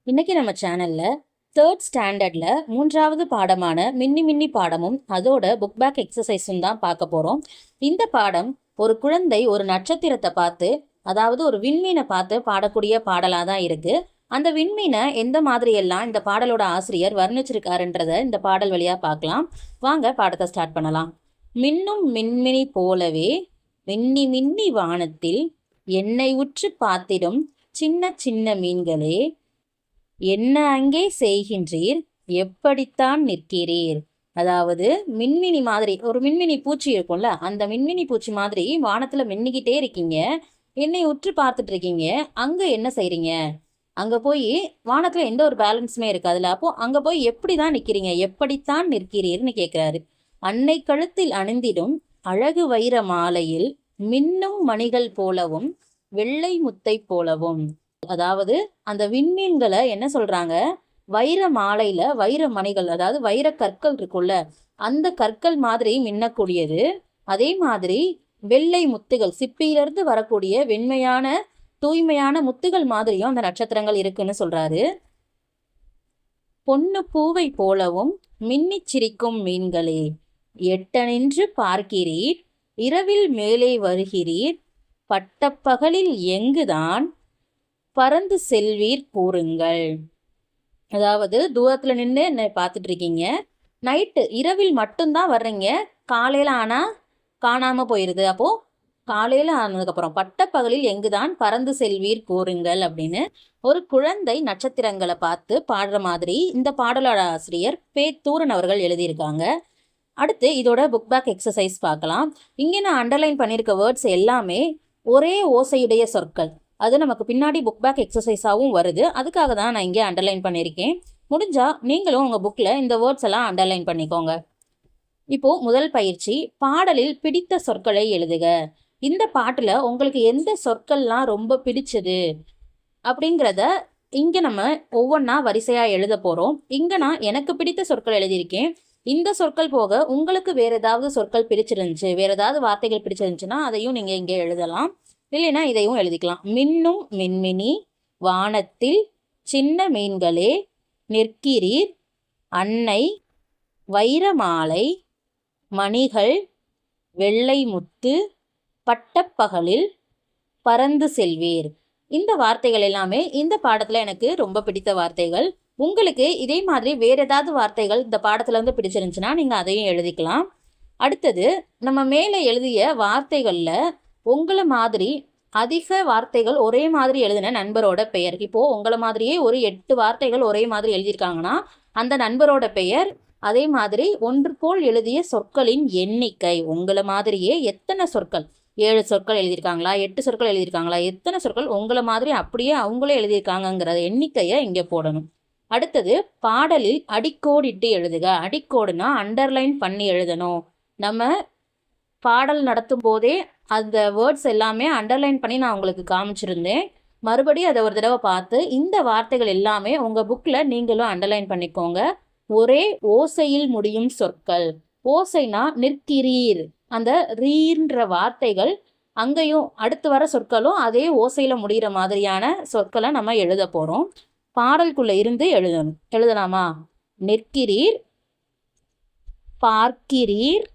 இன்னைக்கு நம்ம சேனல்ல தேர்ட் ஸ்டாண்டர்ட்ல 3வது பாடமான மின்னி மின்னி பாடமும் அதோட புக் பேக் எக்ஸசைஸும் தான் பார்க்க போறோம். இந்த பாடம் ஒரு குழந்தை ஒரு நட்சத்திரத்தை பார்த்து, அதாவது ஒரு விண்மீனை பார்த்து பாடக்கூடிய பாடலா தான் இருக்கு. அந்த விண்மீனை எந்த மாதிரி எல்லாம் இந்த பாடலோட ஆசிரியர் வர்ணிச்சிருக்காருன்றத இந்த பாடல் வழியா பார்க்கலாம். வாங்க பாடத்தை ஸ்டார்ட் பண்ணலாம். மின்னும் மின்மினி போலவே மின்னி மின்னி வானத்தில் என்னை உற்று பார்த்திடும் சின்ன சின்ன மீன்களே, என்ன அங்கே செய்கின்றீர், எப்படித்தான் நிற்கிறீர். அதாவது மின்மினி மாதிரி ஒரு மின்மினி பூச்சி இருக்கும்ல, அந்த மின்மினி பூச்சி மாதிரி வானத்துல மின்னிக்கிட்டே இருக்கீங்க, என்னை உற்று பார்த்துட்டு இருக்கீங்க. அங்க என்ன செய்றீங்க? அங்க போய் வானத்துல எந்த ஒரு பேலன்ஸுமே இருக்காதுல்ல, அப்போ அங்க போய் எப்படிதான் நிக்கிறீங்க, எப்படித்தான் நிற்கிறீர்னு கேட்கிறாரு. அன்னை கழுத்தில் அணிந்திடும் அழகு வைர மாலையில் மின்னும் மணிகள் போலவும் வெள்ளை முத்தை போலவும். அதாவது அந்த விண்மீன்களை என்ன சொல்றாங்க, வைர மாலையில வைர மணிகள், அதாவது வைர கற்கள் இருக்குல்ல, அந்த கற்கள் மாதிரி மின்னக்கூடியது. அதே மாதிரி வெள்ளை முத்துகள், சிப்பியிலிருந்து வரக்கூடிய வெண்மையான தூய்மையான முத்துகள் மாதிரியும் அந்த நட்சத்திரங்கள் இருக்குன்னு சொல்றாரு. பொன்னு பூவை போலவும் மின்னிச் சிரிக்கும் மீன்களே, எட்ட நின்று பார்க்கிறீர், இரவில் மேலே வருகிறீர், பட்டப்பகலில் எங்குதான் பறந்து செல்வீர் கூறுங்கள். அதாவது தூரத்துல நின்று என்னை பார்த்துட்டு இருக்கீங்க, நைட்டு இரவில் மட்டும்தான் வர்றீங்க, காலையில ஆனா காணாம போயிருது. அப்போ காலையில ஆனதுக்கப்புறம் பட்டப்பகலில் எங்குதான் பறந்து செல்வீர் கூறுங்கள் அப்படின்னு ஒரு குழந்தை நட்சத்திரங்களை பார்த்து பாடுற மாதிரி இந்த பாடலோட ஆசிரியர் பேத்தூரன் அவர்கள் எழுதியிருக்காங்க. அடுத்து இதோட புக் பேக் எக்ஸசைஸ் பார்க்கலாம். இங்கே நான் அண்டர்லைன் பண்ணியிருக்க வேர்ட்ஸ் எல்லாமே ஒரே ஓசையுடைய சொற்கள். அது நமக்கு பின்னாடி புக் பேக் எக்ஸசைஸாகவும் வருது. அதுக்காக தான் நான் இங்கே அண்டர்லைன் பண்ணியிருக்கேன். முடிஞ்சா நீங்களும் உங்கள் புக்கில் இந்த வேர்ட்ஸ் எல்லாம் அண்டர்லைன் பண்ணிக்கோங்க. இப்போ முதல் பயிற்சி, பாடலில் பிடித்த சொற்களை எழுதுக. இந்த பாட்டில் உங்களுக்கு எந்த சொற்கள்லாம் ரொம்ப பிடிச்சது அப்படிங்கிறத இங்கே நம்ம ஒவ்வொன்றா வரிசையாக எழுத போகிறோம். இங்கே நான் எனக்கு பிடித்த சொற்கள் எழுதியிருக்கேன். இந்த சொற்கள் போக உங்களுக்கு வேற ஏதாவது சொற்கள் பிடிச்சிருந்துச்சு, வேற ஏதாவது வார்த்தைகள் பிடிச்சிருந்துச்சுன்னா அதையும் நீங்கள் இங்கே எழுதலாம். இல்லைன்னா இதையும் எழுதிக்கலாம். மின்னும் மின்மினி வானத்தில் சின்ன மீன்களே, நிற்கிறீர், அன்னை, வைரமாலை, மணிகள், வெள்ளை முத்து, பட்டப்பகலில் பறந்து செல்வீர். இந்த வார்த்தைகள் எல்லாமே இந்த பாடத்துல எனக்கு ரொம்ப பிடித்த வார்த்தைகள். உங்களுக்கு இதே மாதிரி வேற ஏதாவது வார்த்தைகள் இந்த பாடத்துல இருந்து பிடிச்சிருந்துச்சுன்னா நீங்க அதையும் எழுதிக்கலாம். அடுத்தது, நம்ம மேலே எழுதிய வார்த்தைகள்ல உங்களை மாதிரி அதிக வார்த்தைகள் ஒரே மாதிரி எழுதின நண்பரோட பெயர். இப்போ உங்களை மாதிரியே ஒரு 8 வார்த்தைகள் ஒரே மாதிரி எழுதியிருக்காங்கன்னா அந்த நண்பரோட பெயர். அதே மாதிரி ஒன்று போல் எழுதிய சொற்களின் எண்ணிக்கை. உங்களை மாதிரியே எத்தனை சொற்கள், 7 சொற்கள் எழுதியிருக்காங்களா, 8 சொற்கள் எழுதியிருக்காங்களா, எத்தனை சொற்கள் உங்களை மாதிரி அப்படியே அவங்களே எழுதியிருக்காங்கங்கிற எண்ணிக்கையை இங்கே போடணும். அடுத்தது, பாடலில் அடிக்கோடிட்டு எழுதுக. அடிக்கோடுனா அண்டர்லைன் பண்ணி எழுதணும். நம்ம பாடல் நடத்தும் போதே அந்த வேர்ட்ஸ் எல்லாமே அண்டர்லைன் பண்ணி நான் உங்களுக்கு காமிச்சிருந்தேன். மறுபடியும் அதை ஒரு தடவை பார்த்து இந்த வார்த்தைகள் எல்லாமே உங்கள் புக்கில் நீங்களும் அண்டர்லைன் பண்ணிக்கோங்க. ஒரே ஓசையில் முடியும் சொற்கள். ஓசைனா நிற்கிறீர், அந்த ரீன்ற வார்த்தைகள் அங்கேயும் அடுத்து வர சொற்களும் அதே ஓசையில் முடிகிற மாதிரியான சொற்களை நம்ம எழுத போகிறோம். பாடலுக்குள்ளே இருந்து எழுதலாமா? நிற்கிறீர், பார்க்கிறீர்,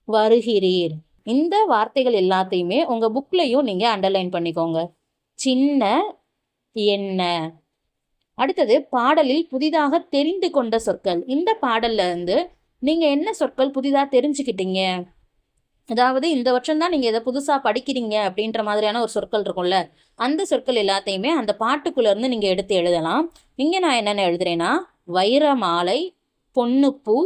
வருகிறீர். இந்த வார்த்தைகள் எல்லாத்தையுமே உங்கள் புக்லையும் நீங்கள் அண்டர்லைன் பண்ணிக்கோங்க. சின்ன, என்ன. அடுத்தது, பாடலில் புதிதாக தெரிந்து கொண்ட சொற்கள். இந்த பாடல்ல இருந்து நீங்கள் என்ன சொற்கள் புதிதாக தெரிஞ்சுக்கிட்டீங்க, அதாவது இந்த வருஷம் தான் நீங்கள் இதை புதுசாக படிக்கிறீங்க அப்படின்ற மாதிரியான ஒரு சொற்கள் இருக்கும்ல, அந்த சொற்கள் எல்லாத்தையுமே அந்த பாட்டுக்குள்ளேருந்து நீங்கள் எடுத்து எழுதலாம். இங்கே நான் என்னென்ன எழுதுறேன்னா, வைரமாலை, பொன்னுப்பூ,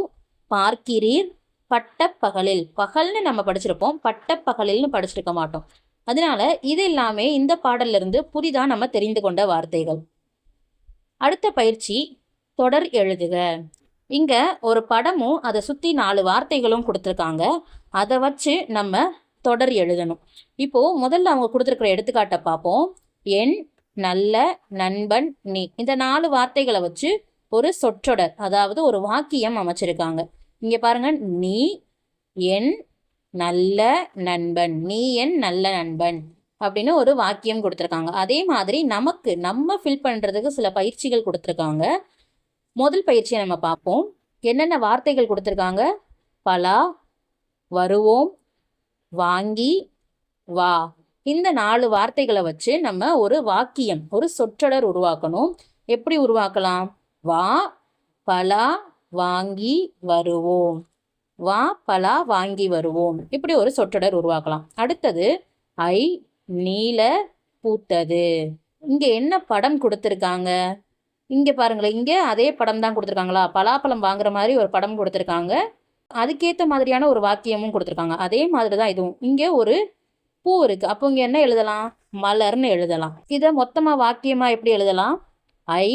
பார்க்கிறீர், பட்டப்பகலில். பகல்னு நம்ம படிச்சிருப்போம், பட்டப்பகலில்னு படிச்சிருக்க மாட்டோம். அதனால இது எல்லாமே இந்த பாடல்ல இருந்து புதிதா நம்ம தெரிந்து கொண்ட வார்த்தைகள். அடுத்த பயிற்சி, தொடர் எழுதுக. இங்க ஒரு படமும் அதை சுத்தி 4 வார்த்தைகளும் கொடுத்துருக்காங்க. அதை வச்சு நம்ம தொடர் எழுதணும். இப்போ முதல்ல அவங்க கொடுத்துருக்கிற எடுத்துக்காட்டை பார்ப்போம். என், நல்ல, நண்பன், நீ. இந்த 4 வார்த்தைகளை வச்சு ஒரு சொற்றொடர், அதாவது ஒரு வாக்கியம் அமைச்சிருக்காங்க. இங்க பாருங்க, நீ என் நல்ல நண்பன், நீ என் நல்ல நண்பன். அப்படின்னு ஒரு வாக்கியம் கொடுத்துருக்காங்க. அதே மாதிரி நமக்கு நம்ம ஃபில் பண்ணுறதுக்கு சில பயிற்சிகள் கொடுத்துருக்காங்க. முதல் பயிற்சியை நம்ம பார்ப்போம். என்னென்ன வார்த்தைகள் கொடுத்துருக்காங்க? பலா, வருவோம், வாங்கி, வா. இந்த 4 வார்த்தைகளை வச்சு நம்ம ஒரு வாக்கியம், ஒரு சொற்றொடர் உருவாக்கணும். எப்படி உருவாக்கலாம்? வா, பலா, வாங்கி, வருவோம். வா, பலா, வாங்கி, வருவோம். இப்படி ஒரு சொற்றொடர் உருவாக்கலாம். அடுத்தது ஐ, நீல, பூத்தது. இங்க என்ன படம் கொடுத்துருக்காங்க? இங்க பாருங்களேன், இங்க அதே படம் தான் கொடுத்துருக்காங்களா? பலாப்பழம் வாங்குற மாதிரி ஒரு படம் கொடுத்துருக்காங்க. அதுக்கேற்ற மாதிரியான ஒரு வாக்கியமும் கொடுத்துருக்காங்க. அதே மாதிரி தான் இதுவும். இங்க ஒரு பூ இருக்கு. அப்போ இங்க என்ன எழுதலாம்? மலர்னு எழுதலாம். இதை மொத்தமா வாக்கியமா எப்படி எழுதலாம்? ஐ,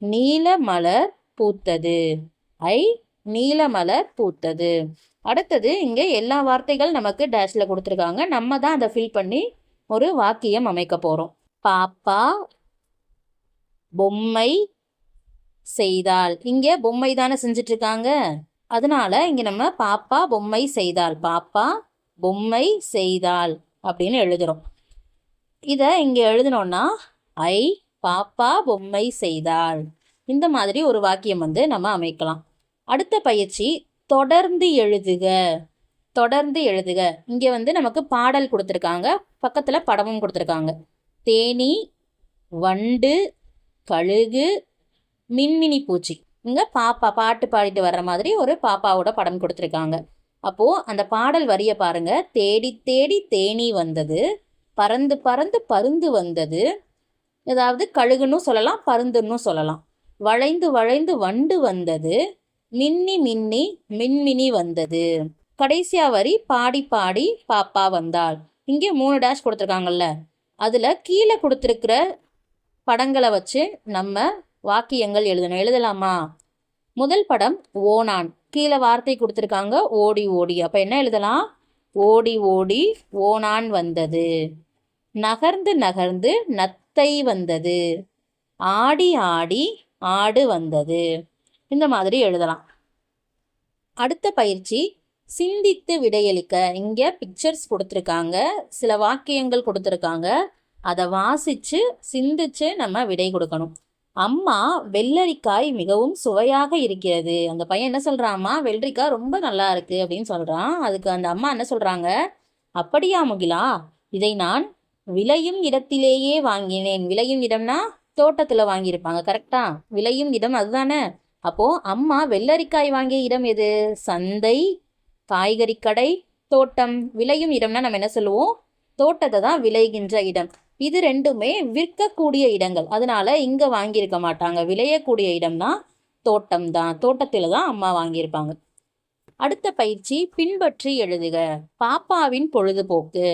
நீல மலர் பூத்தது. ஐ, நீல மலர் பூத்தது. அடுத்தது இங்க எல்லா வார்த்தைகள் நமக்கு டேஷ்ல கொடுத்துருக்காங்க. நம்ம தான் அதை ஃபில் பண்ணி ஒரு வாக்கியம் அமைக்க போறோம். பாப்பா பொம்மை செய்தால். இங்க பொம்மை தானே செஞ்சுட்டு இருக்காங்க. அதனால இங்க நம்ம பாப்பா பொம்மை செய்தால், பாப்பா பொம்மை செய்தால் அப்படின்னு எழுதுறோம். இதை இங்க எழுதினோம்னா ஐ, பாப்பா பொம்மை செய்தால். இந்த மாதிரி ஒரு வாக்கியம் நம்ம அமைக்கலாம். அடுத்த பயிற்சி தொடர்ந்து எழுதுக. தொடர்ந்து எழுதுக. இங்க நமக்கு பாடல் கொடுத்துருக்காங்க, பக்கத்துல படமும் கொடுத்துருக்காங்க. தேனி, வண்டு, கழுகு, மின்மினி பூச்சி. இங்க பாப்பா பாட்டு பாடிட்டு வர்ற மாதிரி ஒரு பாப்பாவோட படம் கொடுத்துருக்காங்க. அப்போ அந்த பாடல் வரிய பாருங்க. தேடி தேடி தேனி வந்தது, பறந்து பறந்து பருந்து வந்தது. ஏதாவது கழுகுன்னு சொல்லலாம், பருந்துன்னு சொல்லலாம். வளைந்து வளைந்து வண்டு வந்தது, மின்னி மின்னி மின்மினி வந்தது. கடைசியா வரி பாடி பாடி பாப்பா வந்தாள். இங்கே 3 டேஷ் கொடுத்துருக்காங்கல்ல, அதுல கீழே கொடுத்துருக்கிற படங்களை வச்சு நம்ம வாக்கியங்கள் எழுதணும். எழுதலாமா? முதல் படம் ஓனான். கீழே வார்த்தை கொடுத்துருக்காங்க ஓடி ஓடி. அப்ப என்ன எழுதலாம்? ஓடி ஓடி ஓனான் வந்தது. நகர்ந்து நகர்ந்து நத்தை வந்தது. ஆடி ஆடி ஆடு வந்தது. இந்த மாதிரி எழுதலாம். அடுத்த பயிற்சி சிந்தித்து விடையளிக்க. இங்க பிக்சர்ஸ் கொடுத்துருக்காங்க, சில வாக்கியங்கள் கொடுத்துருக்காங்க. அதை வாசிச்சு சிந்திச்சு நம்ம விடை கொடுக்கணும். அம்மா வெள்ளரிக்காய் மிகவும் சுவையாக இருக்கிறது. அந்த பையன் என்ன சொல்றான்? அம்மா வெள்ளரிக்காய் ரொம்ப நல்லா இருக்கு அப்படின்னு சொல்றான். அதுக்கு அந்த அம்மா என்ன சொல்றாங்க? அப்படியா முகிலா, இதை நான் விளையும் இடத்திலேயே வாங்கினேன். விளையும் இடம்னா தோட்டத்துல வாங்கியிருப்பாங்க, கரெக்டா? விளையும் இடம் அதுதானே. அப்போ அம்மா வெள்ளரிக்காய் வாங்கிய இடம் எது? சந்தை, காய்கறி கடை, தோட்டம். விளையும் இடம்னா நம்ம என்ன சொல்லுவோம்? தோட்டத்தை தான் விளைகின்ற இடம். இது ரெண்டுமே விற்கக்கூடிய இடங்கள், அதனால இங்க வாங்கியிருக்க மாட்டாங்க. விளையக்கூடிய இடம்னா தோட்டம் தான், தோட்டத்துல தான் அம்மா வாங்கியிருப்பாங்க. அடுத்த பயிற்சி பின்பற்றி எழுதுக. பாப்பாவின் பொழுதுபோக்கு.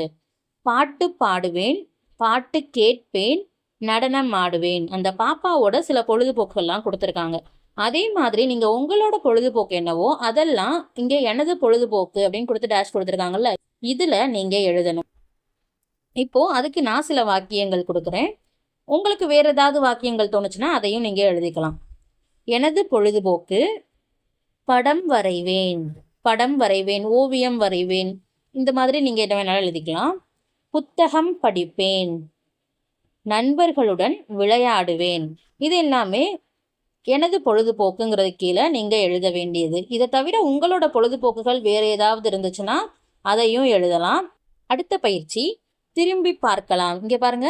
பாட்டு பாடுவேன், பாட்டு கேட்பேன், நடனம் ஆடுவேன். அந்த பாப்பாவோட சில பொழுதுபோக்குகள்லாம் கொடுத்துருக்காங்க. அதே மாதிரி நீங்க உங்களோட பொழுதுபோக்கு என்னவோ அதெல்லாம் இங்க எனது பொழுதுபோக்கு அப்படின்னு கொடுத்து டேஷ் கொடுத்துருக்காங்கல்ல, இதுல நீங்க எழுதணும். இப்போ அதுக்கு நான் சில வாக்கியங்கள் கொடுக்குறேன். உங்களுக்கு வேற ஏதாவது வாக்கியங்கள் தோணுச்சுன்னா அதையும் நீங்க எழுதிக்கலாம். எனது பொழுதுபோக்கு படம் வரைவேன். படம் வரைவேன், ஓவியம் வரைவேன். இந்த மாதிரி நீங்க என்ன வேணாலும் எழுதிக்கலாம். புத்தகம் படிப்பேன், நண்பர்களுடன் விளையாடுவேன். இது எல்லாமே எனது பொழுதுபோக்குங்கிறது கீழே நீங்க எழுத வேண்டியது. இதை தவிர உங்களோட பொழுதுபோக்குகள் வேற ஏதாவது இருந்துச்சுன்னா அதையும் எழுதலாம். அடுத்த பயிற்சி திரும்பி பார்க்கலாம். இங்க பாருங்க,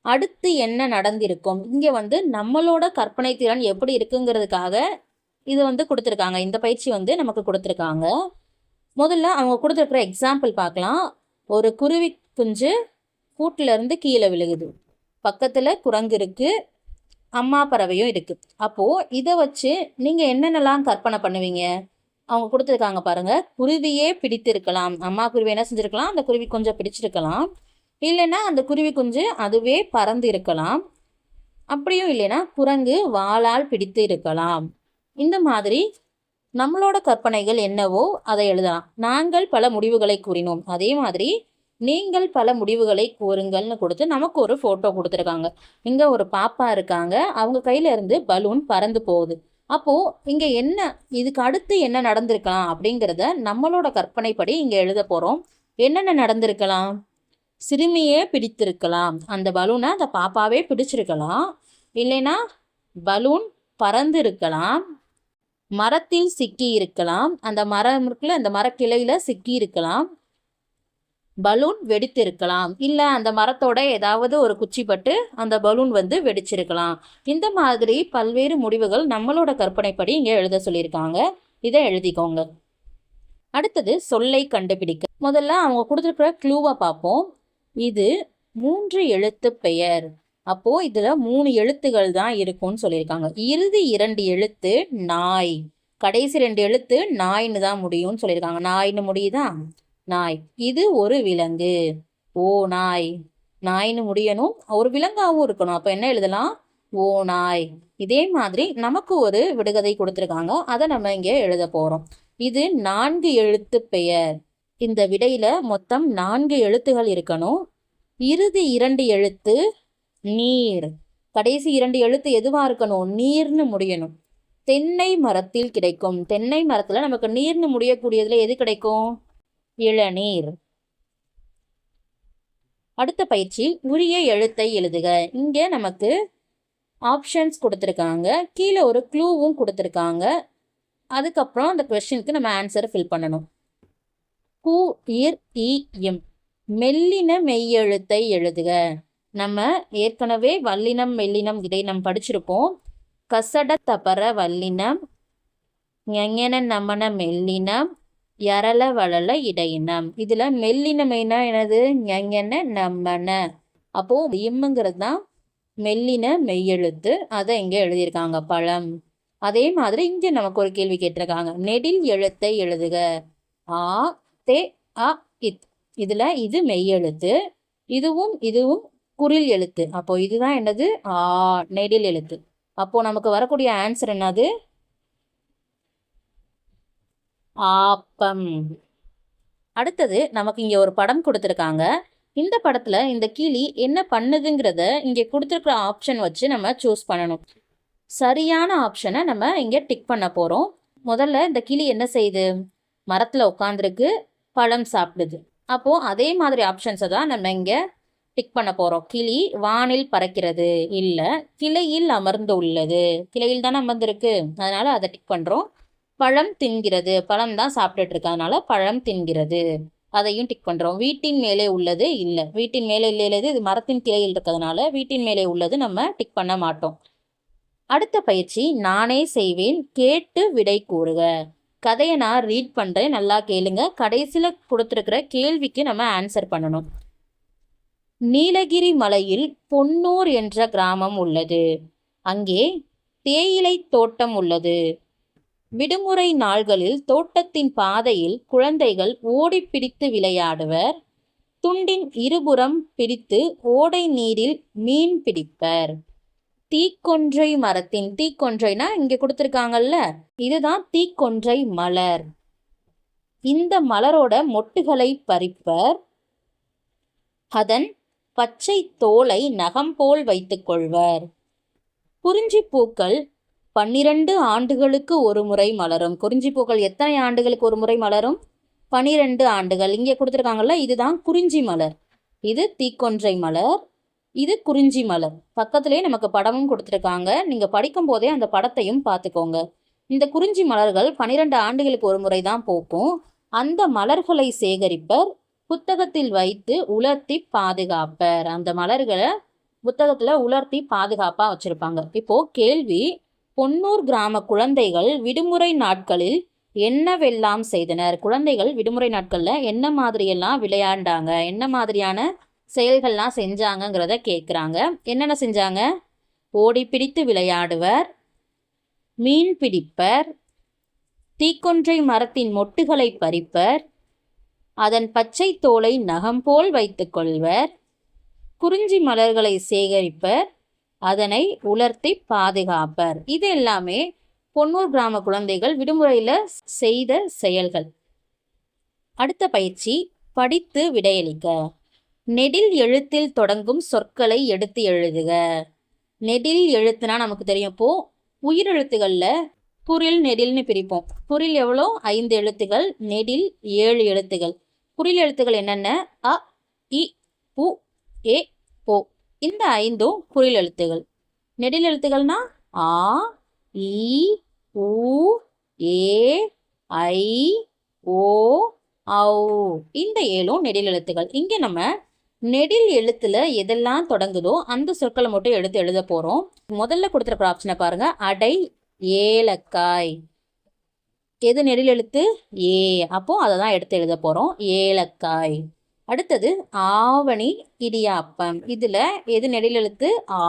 அடுத்து என்ன நடந்திருக்கும். இங்க நம்மளோட கற்பனை திறன் எப்படி இருக்குங்கிறதுக்காக இது கொடுத்துருக்காங்க. இந்த பயிற்சி நமக்கு கொடுத்துருக்காங்க. முதல்ல அவங்க கொடுத்துருக்குற எக்ஸாம்பிள் பார்க்கலாம். ஒரு குருவி குஞ்சு கூட்டுல இருந்து கீழே விழுகுது. பக்கத்துல குரங்கு இருக்கு, அம்மா பறவையும் இருக்கு. அப்போ இதை வச்சு நீங்க என்னென்னலாம் கற்பனை பண்ணுவீங்க? அவங்க கொடுத்துருக்காங்க பாருங்க. குருவியே பிடித்திருக்கலாம். அம்மா குருவி என்ன செஞ்சிருக்கலாம்? அந்த குருவி கொஞ்சம் பிடிச்சிருக்கலாம். இல்லைன்னா அந்த குருவி குஞ்சு அதுவே பறந்து இருக்கலாம். அப்படியும் இல்லைன்னா குரங்கு வாளால் பிடித்து இருக்கலாம். இந்த மாதிரி நம்மளோட கற்பனைகள் என்னவோ அதை எழுதலாம். நாங்கள் பல முடிவுகளை கூறினோம். அதே மாதிரி நீங்கள் பல முடிவுகளை கூறுங்கள்னு கொடுத்து நமக்கு ஒரு போட்டோ கொடுத்துருக்காங்க. இங்க ஒரு பாப்பா இருக்காங்க, அவங்க கையில இருந்து பலூன் பறந்து போகுது. அப்போ இங்க என்ன, இதுக்கு அடுத்து என்ன நடந்திருக்கலாம் அப்படிங்கிறத நம்மளோட கற்பனைப்படி இங்க எழுத போறோம். என்னென்ன நடந்திருக்கலாம்? சிறுமியே பிடித்திருக்கலாம். அந்த பலூனை அந்த பாப்பாவே பிடிச்சிருக்கலாம். இல்லைன்னா பலூன் பறந்து இருக்கலாம். மரத்தில் சிக்கி இருக்கலாம். அந்த மரம் இருக்குல்ல, அந்த மரக்கிளையில சிக்கி இருக்கலாம். பலூன் வெடித்திருக்கலாம். இல்லை அந்த மரத்தோட ஏதாவது ஒரு குச்சி பட்டு அந்த பலூன் வெடிச்சிருக்கலாம். இந்த மாதிரி பல்வேறு முடிவுகள் நம்மளோட கற்பனைப்படி இங்கே எழுத சொல்லியிருக்காங்க. இதை எழுதிக்கோங்க. அடுத்தது சொல்லை கண்டுபிடிக்க. முதல்ல அவங்க கொடுத்துருக்கிற க்ளூவை பார்ப்போம். இது 3 எழுத்து பெயர். அப்போ இதுல 3 எழுத்துகள் தான் இருக்கும்னு சொல்லியிருக்காங்க. இறுதி 2 எழுத்து நாய், கடைசி 2 எழுத்து நாய்னு தான் முடியும்னு சொல்லியிருக்காங்க. நாய்னு முடியுதா? நாய். இது ஒரு விலங்கு. ஓ நாய். நாய்னு முடியணும், ஒரு விலங்காகவும் இருக்கணும். அப்போ என்ன எழுதலாம்? ஓ நாய். இதே மாதிரி நமக்கு ஒரு விடுகதை கொடுத்துருக்காங்க. அதை நம்ம இங்கே எழுத போகிறோம். இது 4 எழுத்து பெயர். இந்த விடையில மொத்தம் 4 எழுத்துகள் இருக்கணும். இறுதி 2 எழுத்து நீர், கடைசி 2 எழுத்து எதுவா இருக்கணும்? நீர்னு முடியணும். தென்னை மரத்தில் கிடைக்கும். தென்னை மரத்துல நமக்கு நீர்னு முடியக்கூடியதுல எது கிடைக்கும்? இளநீர். அடுத்த பயிற்சி, உரிய எழுத்தை எழுதுக. இங்க நமக்கு ஆப்ஷன்ஸ் கொடுத்துருக்காங்க, கீழே ஒரு க்ளூவும் கொடுத்துருக்காங்க. அதுக்கப்புறம் அந்த கொஸ்டினுக்கு நம்ம ஆன்சரை ஃபில் பண்ணணும். கு இர் இ இம், மெல்லின மெய்யெழுத்தை எழுதுக. நம்ம ஏற்கனவே வல்லினம் மெல்லினம் இதை நம்ம படிச்சிருப்போம். கசட தபர வல்லினம், ஞஞன நமன மெல்லினம், யரள வளல இடையினம். இதுல மெல்லினம் என்னது? ஞஞன நமன. அப்போ இம்முங்கிறது தான் மெல்லின மெய்யெழுத்து. அதை இங்க எழுதியிருக்காங்க, பழம். அதே மாதிரி இங்க நமக்கு ஒரு கேள்வி கேட்டிருக்காங்க, நெடில் எழுத்தை எழுதுக. ஆ தே அ இத். இதுல இது மெய்யெழுத்து, இதுவும் குறில் எழுத்து. அப்போ இதுதான் என்னது? ஆ, நெடில் எழுத்து. அப்போ நமக்கு வரக்கூடிய ஆன்சர் என்னது? ஆப்பம். அடுத்தது நமக்கு இங்க ஒரு படம் கொடுத்துருக்காங்க. இந்த படத்துல இந்த கிளி என்ன பண்ணுதுங்கிறத இங்க கொடுத்துருக்கிற ஆப்ஷன் வச்சு நம்ம சூஸ் பண்ணணும். சரியான ஆப்ஷனை நம்ம இங்க டிக் பண்ண போறோம். முதல்ல இந்த கிளி என்ன செய்யுது? மரத்துல உட்காந்துருக்கு, பழம் சாப்பிடுது. அப்போ அதே மாதிரி ஆப்ஷன்ஸை தான் நம்ம இங்க டிக் பண்ண போறோம். கிளி வானில் பறக்கிறது, இல்ல கிளையில் அமர்ந்து உள்ளது. கிளையில் தானே அமர்ந்திருக்கு, அதனால அதை டிக் பண்றோம். பழம் தின்கிறது, பழம் தான் சாப்பிட்டுட்டு இருக்கு, அதனால பழம் தின்கிறது, அதையும் டிக் பண்றோம். வீட்டின் மேலே உள்ளது, இல்ல வீட்டின் மேலே இல்லது, இது மரத்தின் கிளையில் இருக்கிறதுனால வீட்டின் மேலே உள்ளது நம்ம டிக் பண்ண மாட்டோம். அடுத்த பயிற்சி, நானே செய்வேன் கேட்டு விடை கூறுக. கதையை நான் ரீட் பண்றேன், நல்லா கேளுங்க. கடைசியில கொடுத்துருக்கிற கேள்விக்கு நம்ம ஆன்சர் பண்ணணும். நீலகிரி மலையில் பொன்னூர் என்ற கிராமம் உள்ளது. அங்கே தேயிலை தோட்டம் உள்ளது. விடுமுறை நாள்களில் தோட்டத்தின் பாதையில் குழந்தைகள் ஓடி பிடித்து விளையாடுவர். துண்டின் இருபுறம் பிடித்து ஓடை நீரில் மீன் பிடிப்பர். தீக்கொன்றை மரத்தின், தீக்கொன்றைனா இங்க கொடுத்துருக்காங்கல்ல, இதுதான் தீக்கொன்றை மலர். இந்த மலரோட மொட்டுகளை பறிப்பர். அதன் பச்சை தோலை நகம் போல் வைத்துக் கொள்வர். குறிஞ்சி பூக்கள் 12 ஆண்டுகளுக்கு ஒரு முறை மலரும். குறிஞ்சி பூக்கள் எத்தனை ஆண்டுகளுக்கு ஒரு முறை மலரும்? 12 ஆண்டுகள். இங்கே கொடுத்துருக்காங்கல்ல, இதுதான் குறிஞ்சி மலர். இது தீக்கொன்றை மலர், இது குறிஞ்சி மலர். பக்கத்திலே நமக்கு படமும் கொடுத்துருக்காங்க. நீங்க படிக்கும் போதே அந்த படத்தையும் பார்த்துக்கோங்க. இந்த குறிஞ்சி மலர்கள் 12 ஆண்டுகளுக்கு ஒரு முறை தான் பூக்கும். அந்த மலர்களை சேகரிப்பர், புத்தகத்தில் வைத்து உலர்த்தி பாதுகாப்பர். அந்த மலர்களை புத்தகத்துல உலர்த்தி பாதுகாப்பா வச்சிருப்பாங்க. இப்போ கேள்வி, பொன்னூர் கிராம குழந்தைகள் விடுமுறை நாட்களில் என்னவெல்லாம் செய்தனர்? குழந்தைகள் விடுமுறை நாட்கள்ல என்ன மாதிரியெல்லாம் விளையாண்டாங்க, என்ன மாதிரியான செயல்கள்லாம் செஞ்சாங்கங்கிறத கேட்குறாங்க. என்னென்ன செஞ்சாங்க? ஓடி பிடித்து விளையாடுவர், மீன் பிடிப்பர், தீக்கொன்றை மரத்தின் மொட்டுகளை பறிப்பர், அதன் பச்சை தோலை நகம் போல் வைத்துக் கொள்வர், குறிஞ்சி மலர்களை சேகரிப்பர், அதனை உலர்த்தி பாதுகாப்பர். இது எல்லாமே பொன்னூர் கிராம குழந்தைகள் விடுமுறையில செய்த செயல்கள். அடுத்த பயிற்சி, படித்து விடையளிக்க. நெடில் எழுத்தில் தொடங்கும் சொற்களை எடுத்து எழுதுக. நெடில் எழுத்துனா நமக்கு தெரியும். இப்போ உயிரெழுத்துகள்ல குறில் நெடில்னு பிரிப்போம். குறில் எவ்வளோ? 5 எழுத்துகள், நெடில் 7 எழுத்துகள். குறில் எழுத்துகள் என்னென்ன? அ, இ, பு, ஏ, போ. இந்த 5ம் குறில் எழுத்துகள். நெடில் எழுத்துகள்னா ஆ, ஈ, ஊ, ஏ, ஐ, ஓ, ஔ. இந்த 7ம் நெடில் எழுத்துகள். இங்கே நம்ம நெடில் எழுத்துல எதெல்லாம் தொடங்குதோ அந்த சொற்களை மட்டும் எடுத்து எழுத போகிறோம். முதல்ல கொடுத்துருக்குற ஆப்ஷனை பாருங்க. அடை, ஏலக்காய். எது நெடில் எழுத்து? ஏ. அப்போ அதை தான் எடுத்து எழுத போகிறோம். ஏலக்காய். அடுத்தது ஆவணி இடியாப்பம். இதில் எது நெடில் எழுத்து? ஆ.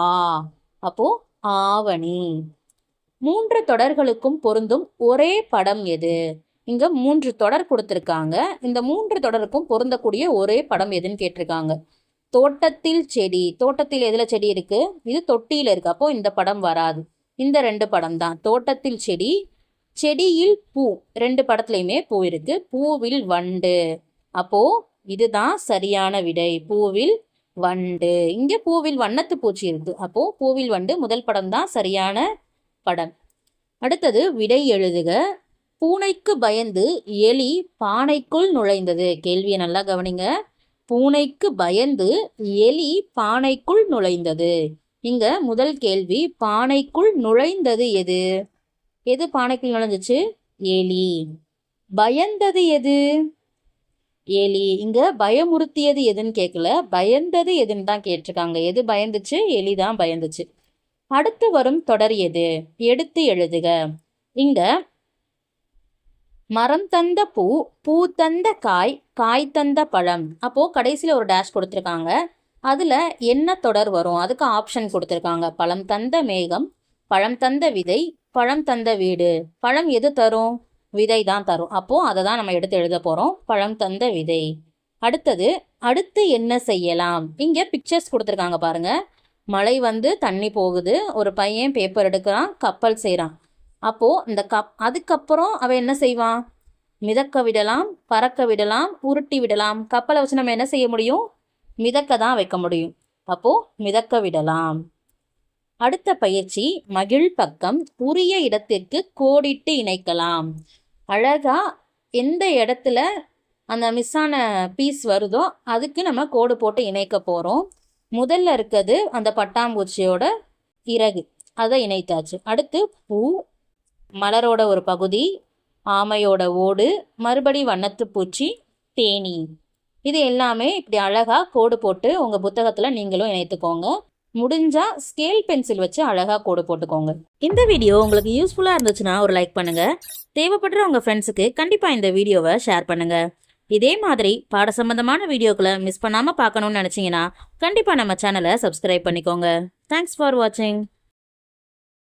அப்போ ஆவணி. 3 தொடர்களுக்கும் பொருந்தும் ஒரே படம் எது? இங்க 3 தொடர் கொடுத்துருக்காங்க. இந்த 3 தொடருக்கும் பொருந்தக்கூடிய ஒரே படம் எதுன்னு கேட்டிருக்காங்க. தோட்டத்தில் செடி. தோட்டத்தில் எதுல செடி இருக்கு? இது தொட்டியில இருக்கு. அப்போ இந்த படம் வராது. இந்த 2 படம் தான். தோட்டத்தில் செடி, செடியில் பூ. 2 படத்துலையுமே பூ இருக்கு. பூவில் வண்டு. அப்போ இதுதான் சரியான விடை. பூவில் வண்டு. இங்க பூவில் வண்ணத்து பூச்சி இருக்கு. அப்போ பூவில் வண்டு முதல் படம் தான் சரியான படம். அடுத்தது விடை எழுதுக. பூனைக்கு பயந்து எலி பானைக்குள் நுழைந்தது. கேள்வியை நல்லா கவனிங்க. பூனைக்கு பயந்து எலி பானைக்குள் நுழைந்தது. இங்க முதல் கேள்வி, பானைக்குள் நுழைந்தது எது? எது பானைக்குள் நுழைஞ்சிச்சு? எலி. பயந்தது எது? எலி. இங்க பயமுறுத்தியது எதுன்னு கேட்கல, பயந்தது எதுன்னு தான் கேட்டிருக்காங்க. எது பயந்துச்சு? எலி தான் பயந்துச்சு. அடுத்து வரும் தொடர் எது? எடுத்து எழுதுக. இங்க மரம் தந்த பூ, பூ தந்த காய், காய் தந்த பழம். அப்போ கடைசியில் ஒரு டேஷ் கொடுத்துருக்காங்க. அதுல என்ன தொடர் வரும்? அதுக்கு ஆப்ஷன் கொடுத்துருக்காங்க. பழம் தந்த மேகம், பழம் தந்த விதை, பழம் தந்த வீடு. பழம் எது தரும்? விதை தான் தரும். அப்போ அதை தான் நம்ம எடுத்து எழுத போறோம். பழம் தந்த விதை. அடுத்தது அடுத்து என்ன செய்யலாம்? இங்க பிக்சர்ஸ் கொடுத்துருக்காங்க பாருங்க. மழை வந்து தண்ணி போகுது, ஒரு பையன் பேப்பர் எடுக்கிறான், கப்பல் செய்கிறான். அப்போ இந்த அதுக்கப்புறம் அவன் என்ன செய்வான்? மிதக்க விடலாம், பறக்க விடலாம், உருட்டி விடலாம். கப்பலை வச்சு நம்ம என்ன செய்ய முடியும்? மிதக்க தான் வைக்க முடியும். அப்போ மிதக்க விடலாம். அடுத்த பயிற்சி மகிழ் பக்கம். உரிய இடத்திற்கு கோடிட்டு இணைக்கலாம். அழகா எந்த இடத்துல அந்த மிஸ்ஸான பீஸ் வருதோ அதுக்கு நம்ம கோடு போட்டு இணைக்க போகிறோம். முதல்ல இருக்கிறது அந்த பட்டாம்பூச்சியோட இறகு, அதை இணைத்தாச்சு. அடுத்து பூ, மலரோட ஒரு பகுதி, ஆமையோட ஓடு, மறுபடி வண்ணத்து பூச்சி, தேனி. இது எல்லாமே இப்படி அழகா கோடு போட்டு உங்கள் புத்தகத்தில் நீங்களும் இணைத்துக்கோங்க. முடிஞ்சா ஸ்கேல் பென்சில் வச்சு அழகா கோடு போட்டுக்கோங்க. இந்த வீடியோ உங்களுக்கு யூஸ்ஃபுல்லாக இருந்துச்சுன்னா ஒரு லைக் பண்ணுங்க. தேவைப்படுற உங்கள் ஃப்ரெண்ட்ஸுக்கு கண்டிப்பாக இந்த வீடியோவை ஷேர் பண்ணுங்க. இதே மாதிரி பாட சம்பந்தமான வீடியோக்களை மிஸ் பண்ணாமல் பார்க்கணும்னு நினச்சிங்கன்னா கண்டிப்பாக நம்ம சேனலை சப்ஸ்கிரைப் பண்ணிக்கோங்க. தேங்க்ஸ் ஃபார் வாட்சிங்.